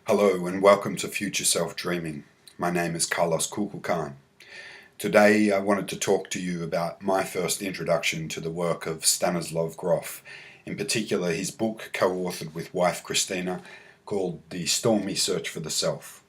Hello and welcome to Future Self Dreaming. My name is Carlos Kukulkan. Today I wanted to talk to you about my first introduction to the work of Stanislov Grof, in particular his book co-authored with wife Christina called The Stormy Search for the Self.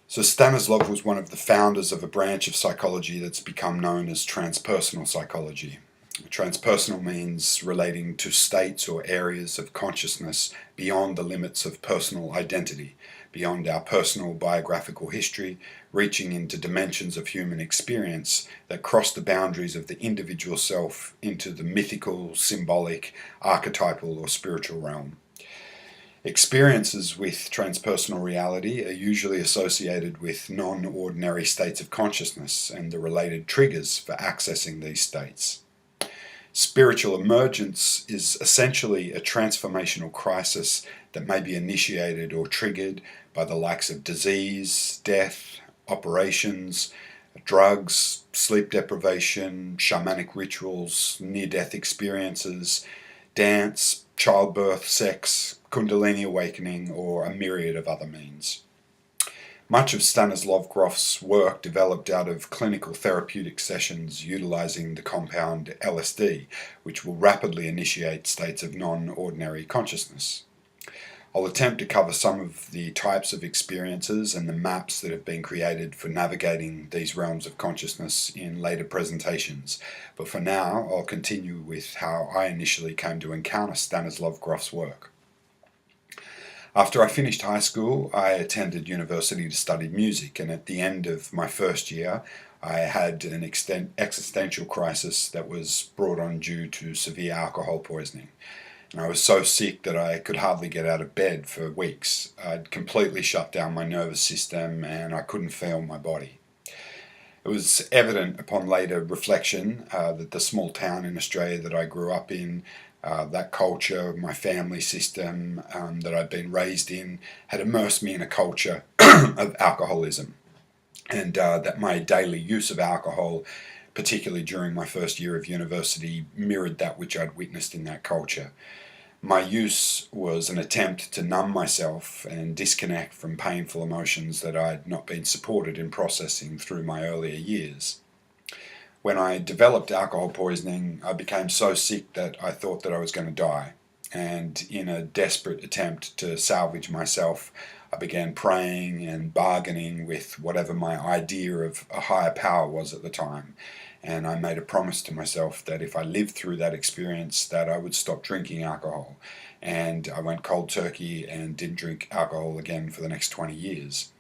So Stanislov was one of the founders of a branch of psychology that's become known as transpersonal psychology. Transpersonal means relating to states or areas of consciousness beyond the limits of personal identity, beyond our personal biographical history, reaching into dimensions of human experience that cross the boundaries of the individual self into the mythical, symbolic, archetypal, or spiritual realm. Experiences with transpersonal reality are usually associated with non-ordinary states of consciousness and the related triggers for accessing these states. Spiritual emergence is essentially a transformational crisis that may be initiated or triggered by the likes of disease, death, operations, drugs, sleep deprivation, shamanic rituals, near-death experiences, dance, childbirth, sex, kundalini awakening, or a myriad of other means. Much of Stanislov Grof's work developed out of clinical therapeutic sessions utilizing the compound LSD, which will rapidly initiate states of non-ordinary consciousness. I'll attempt to cover some of the types of experiences and the maps that have been created for navigating these realms of consciousness in later presentations, but for now I'll continue with how I initially came to encounter Stanislov Grof's work. After I finished high school, I attended university to study music, and at the end of my first year, I had an existential crisis that was brought on due to severe alcohol poisoning. And I was so sick that I could hardly get out of bed for weeks. I'd completely shut down my nervous system and I couldn't feel my body. It was evident upon later reflection that the small town in Australia that I grew up in, that culture, my family system that I'd been raised in, had immersed me in a culture of alcoholism, and that my daily use of alcohol, particularly during my first year of university, mirrored that which I'd witnessed in that culture. My use was an attempt to numb myself and disconnect from painful emotions that I'd not been supported in processing through my earlier years. When I developed alcohol poisoning, I became so sick that I thought that I was going to die. And in a desperate attempt to salvage myself, I began praying and bargaining with whatever my idea of a higher power was at the time. And I made a promise to myself that if I lived through that experience, that I would stop drinking alcohol. And I went cold turkey and didn't drink alcohol again for the next 20 years.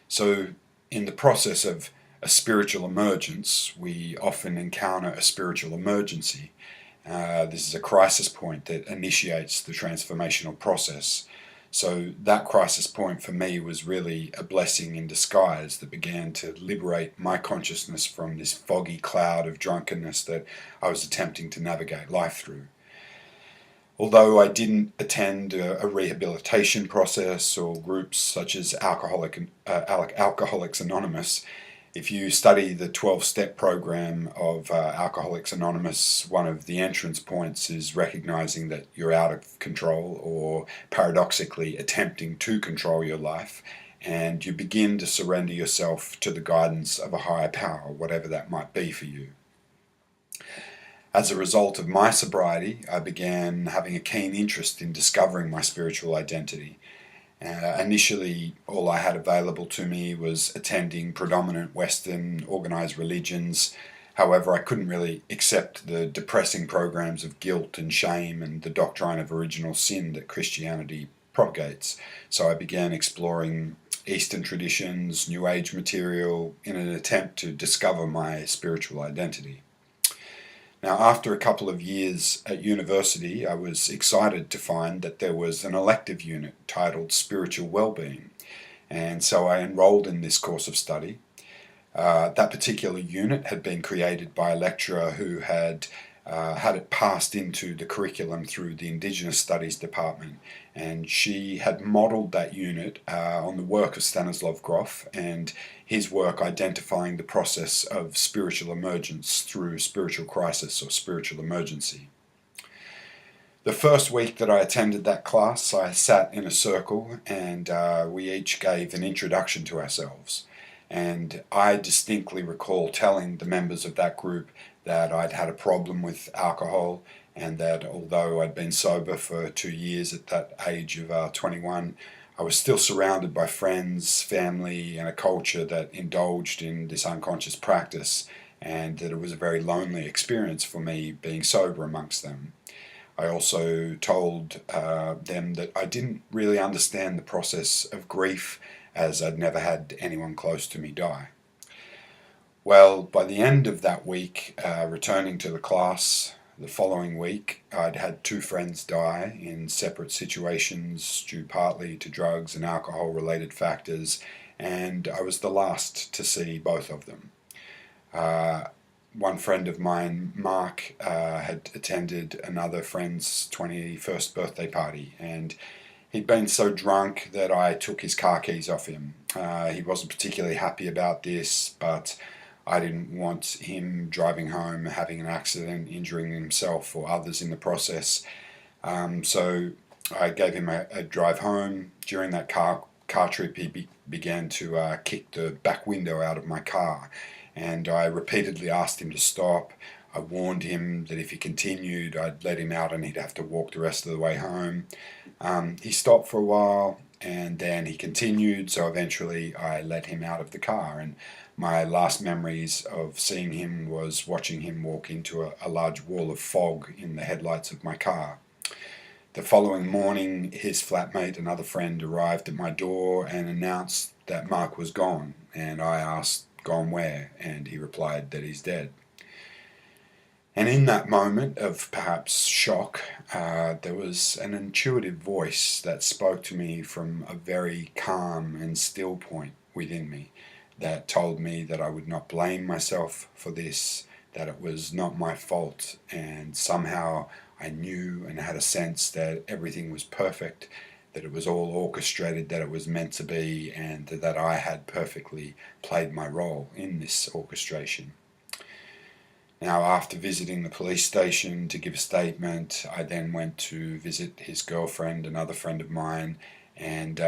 So in the process of a spiritual emergence, we often encounter a spiritual emergency. This is a crisis point that initiates the transformational process. So that crisis point for me was really a blessing in disguise that began to liberate my consciousness from this foggy cloud of drunkenness that I was attempting to navigate life through. Although I didn't attend a rehabilitation process or groups such as Alcoholics Anonymous, if you study the 12-step program of Alcoholics Anonymous, one of the entrance points is recognizing that you're out of control, or paradoxically attempting to control your life, and you begin to surrender yourself to the guidance of a higher power, whatever that might be for you. As a result of my sobriety, I began having a keen interest in discovering my spiritual identity. Initially, all I had available to me was attending predominant Western organized religions. However, I couldn't really accept the depressing programs of guilt and shame and the doctrine of original sin that Christianity propagates. So I began exploring Eastern traditions, New Age material, in an attempt to discover my spiritual identity. Now, after a couple of years at university, I was excited to find that there was an elective unit titled Spiritual Wellbeing, and so I enrolled in this course of study. That particular unit had been created by a lecturer who had had it passed into the curriculum through the Indigenous Studies Department, and she had modelled that unit on the work of Stanislov Grof and his work identifying the process of spiritual emergence through spiritual crisis or spiritual emergency. The first week that I attended that class, I sat in a circle and we each gave an introduction to ourselves. And I distinctly recall telling the members of that group that I'd had a problem with alcohol, and that although I'd been sober for 2 years at that age of 21, I was still surrounded by friends, family, and a culture that indulged in this unconscious practice, and that it was a very lonely experience for me being sober amongst them. I also told them that I didn't really understand the process of grief, as I'd never had anyone close to me die. Well, by the end of that week, returning to the class the following week, I'd had 2 friends die in separate situations due partly to drugs and alcohol-related factors, and I was the last to see both of them. One friend of mine, Mark, had attended another friend's 21st birthday party, and he'd been so drunk that I took his car keys off him. He wasn't particularly happy about this, but I didn't want him driving home, having an accident, injuring himself or others in the process. So I gave him a drive home. During that car trip, he began to kick the back window out of my car, and I repeatedly asked him to stop. I warned him that if he continued, I'd let him out and he'd have to walk the rest of the way home. He stopped for a while, and then he continued, so eventually I let him out of the car, and my last memories of seeing him was watching him walk into a large wall of fog in the headlights of my car. The following morning, his flatmate, another friend, arrived at my door and announced that Mark was gone, and I asked, "Gone where?" and he replied that he's dead. And in that moment of perhaps shock, there was an intuitive voice that spoke to me from a very calm and still point within me, that told me that I would not blame myself for this, that it was not my fault, and somehow I knew and had a sense that everything was perfect, that it was all orchestrated, that it was meant to be, and that I had perfectly played my role in this orchestration. Now, after visiting the police station to give a statement, I then went to visit his girlfriend, another friend of mine, and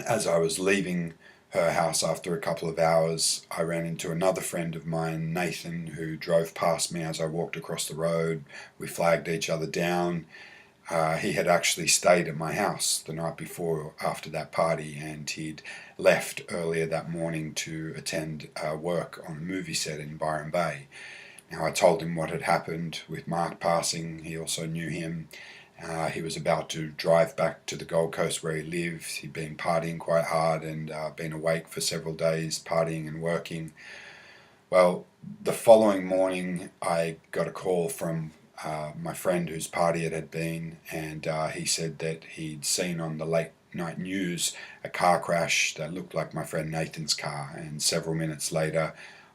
as I was leaving her house after a couple of hours, I ran into another friend of mine, Nathan, who drove past me as I walked across the road. We flagged each other down. He had actually stayed at my house the night before after that party, and he'd left earlier that morning to attend work on a movie set in Byron Bay. Now, I told him what had happened with Mark passing. He also knew him. He was about to drive back to the Gold Coast where he lived. He'd been partying quite hard and been awake for several days, partying and working. Well, the following morning, I got a call from my friend whose party it had been, and he said that he'd seen on the late night news a car crash that looked like my friend Nathan's car, and several minutes later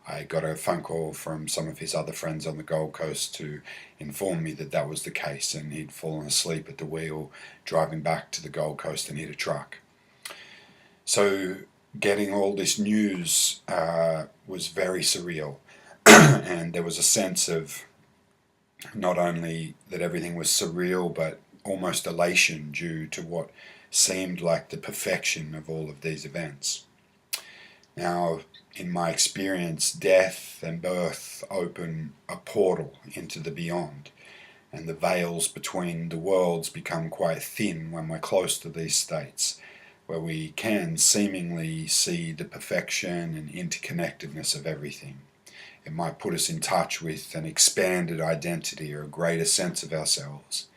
I got a phone call from some of his other friends on the Gold Coast to inform me that that was the case, and he'd fallen asleep at the wheel driving back to the Gold Coast and hit a truck. So getting all this news was very surreal, and there was a sense of not only that everything was surreal, but almost elation due to what seemed like the perfection of all of these events. Now, in my experience, death and birth open a portal into the beyond, and the veils between the worlds become quite thin when we're close to these states, where we can seemingly see the perfection and interconnectedness of everything. It might put us in touch with an expanded identity or a greater sense of ourselves.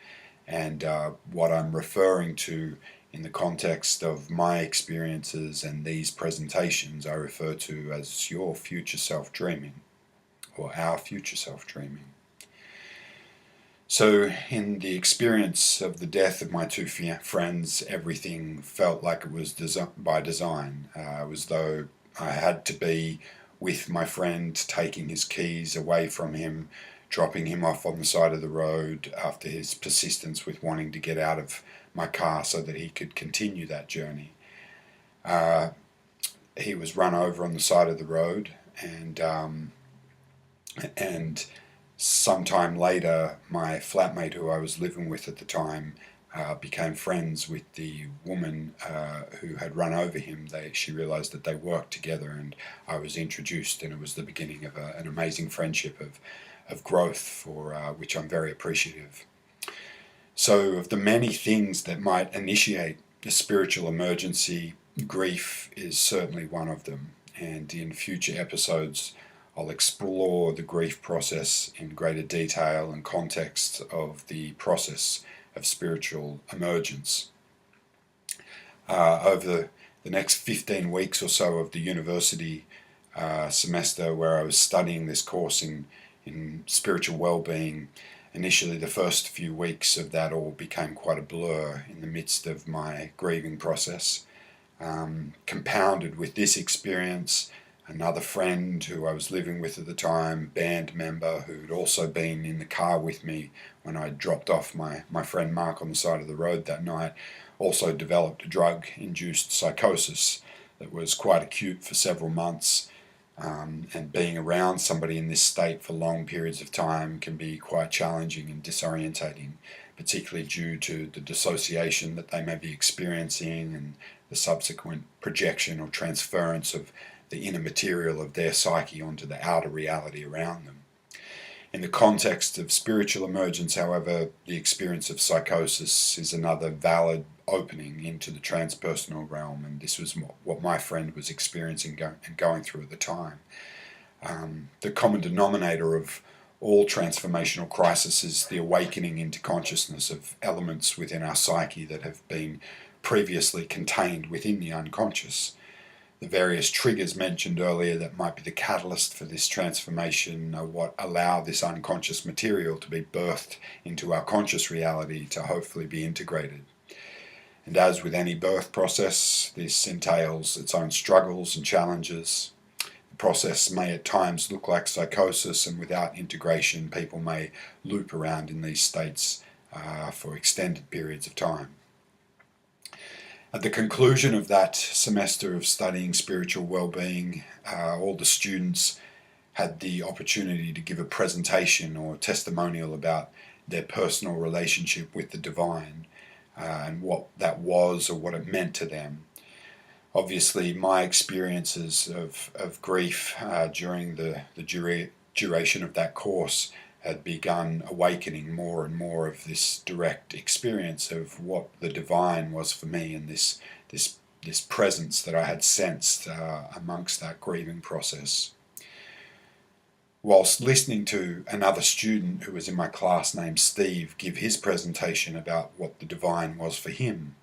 And what I'm referring to in the context of my experiences and these presentations, I refer to as your future self dreaming, or our future self dreaming. So in the experience of the death of my 2 friends, everything felt like it was by design. It was though I had to be with my friend, taking his keys away from him, dropping him off on the side of the road after his persistence with wanting to get out of my car so that he could continue that journey. He was run over on the side of the road, and Sometime later, my flatmate who I was living with at the time became friends with the woman who had run over him. She realised that they worked together, and I was introduced, and it was the beginning of an amazing friendship of growth for which I'm very appreciative. So, of the many things that might initiate a spiritual emergency, grief is certainly one of them. And in future episodes, I'll explore the grief process in greater detail and context of the process of spiritual emergence. Over the next 15 weeks or so of the university semester where I was studying this course in spiritual well-being, initially the first few weeks of that all became quite a blur in the midst of my grieving process. Compounded with this experience, another friend who I was living with at the time, band member who'd also been in the car with me when I dropped off my friend Mark on the side of the road that night, also developed a drug-induced psychosis that was quite acute for several months. And being around somebody in this state for long periods of time can be quite challenging and disorientating, particularly due to the dissociation that they may be experiencing and the subsequent projection or transference of the inner material of their psyche onto the outer reality around them. In the context of spiritual emergence, however, the experience of psychosis is another valid opening into the transpersonal realm, and this was what my friend was experiencing and going through at the time. The common denominator of all transformational crises is the awakening into consciousness of elements within our psyche that have been previously contained within the unconscious. The various triggers mentioned earlier that might be the catalyst for this transformation are what allow this unconscious material to be birthed into our conscious reality to hopefully be integrated. And as with any birth process, this entails its own struggles and challenges. The process may at times look like psychosis, and without integration, people may loop around in these states for extended periods of time. At the conclusion of that semester of studying spiritual well-being, all the students had the opportunity to give a presentation or testimonial about their personal relationship with the divine and what that was or what it meant to them. Obviously, my experiences of grief during the duration of that course had begun awakening more and more of this direct experience of what the divine was for me, and this presence that I had sensed amongst that grieving process. Whilst listening to another student who was in my class named Steve give his presentation about what the divine was for him,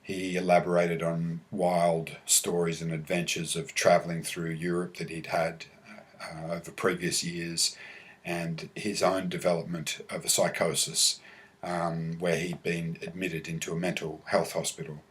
he elaborated on wild stories and adventures of travelling through Europe that he'd had over previous years, and his own development of a psychosis where he'd been admitted into a mental health hospital.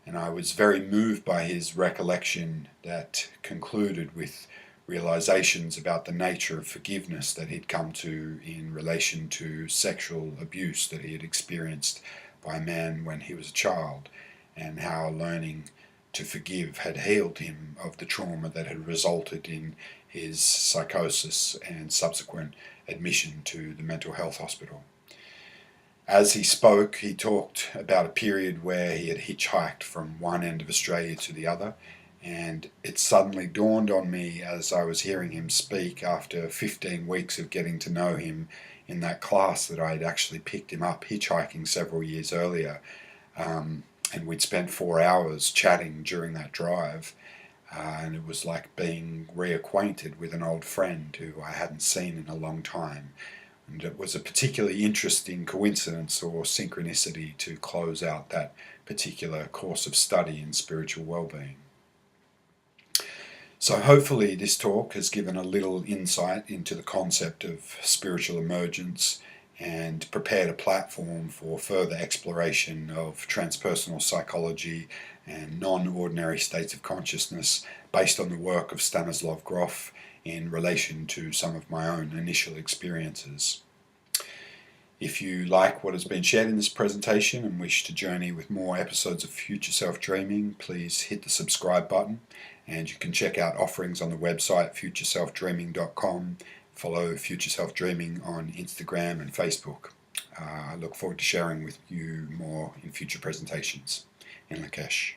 And I was very moved by his recollection that concluded with realizations about the nature of forgiveness that he'd come to in relation to sexual abuse that he had experienced by a man when he was a child, and how learning to forgive had healed him of the trauma that had resulted in his psychosis and subsequent admission to the mental health hospital. As he spoke, he talked about a period where he had hitchhiked from one end of Australia to the other, and it suddenly dawned on me as I was hearing him speak after 15 weeks of getting to know him in that class that I had actually picked him up hitchhiking several years earlier, and we'd spent 4 hours chatting during that drive. And it was like being reacquainted with an old friend who I hadn't seen in a long time. And it was a particularly interesting coincidence or synchronicity to close out that particular course of study in spiritual well-being. So hopefully this talk has given a little insight into the concept of spiritual emergence and prepared a platform for further exploration of transpersonal psychology and non-ordinary states of consciousness based on the work of Stanislov Grof in relation to some of my own initial experiences. If you like what has been shared in this presentation and wish to journey with more episodes of Future Self Dreaming, please hit the subscribe button, and you can check out offerings on the website futureselfdreaming.com Follow Future Self Dreaming on Instagram and Facebook. I look forward to sharing with you more in future presentations. In Lakesh.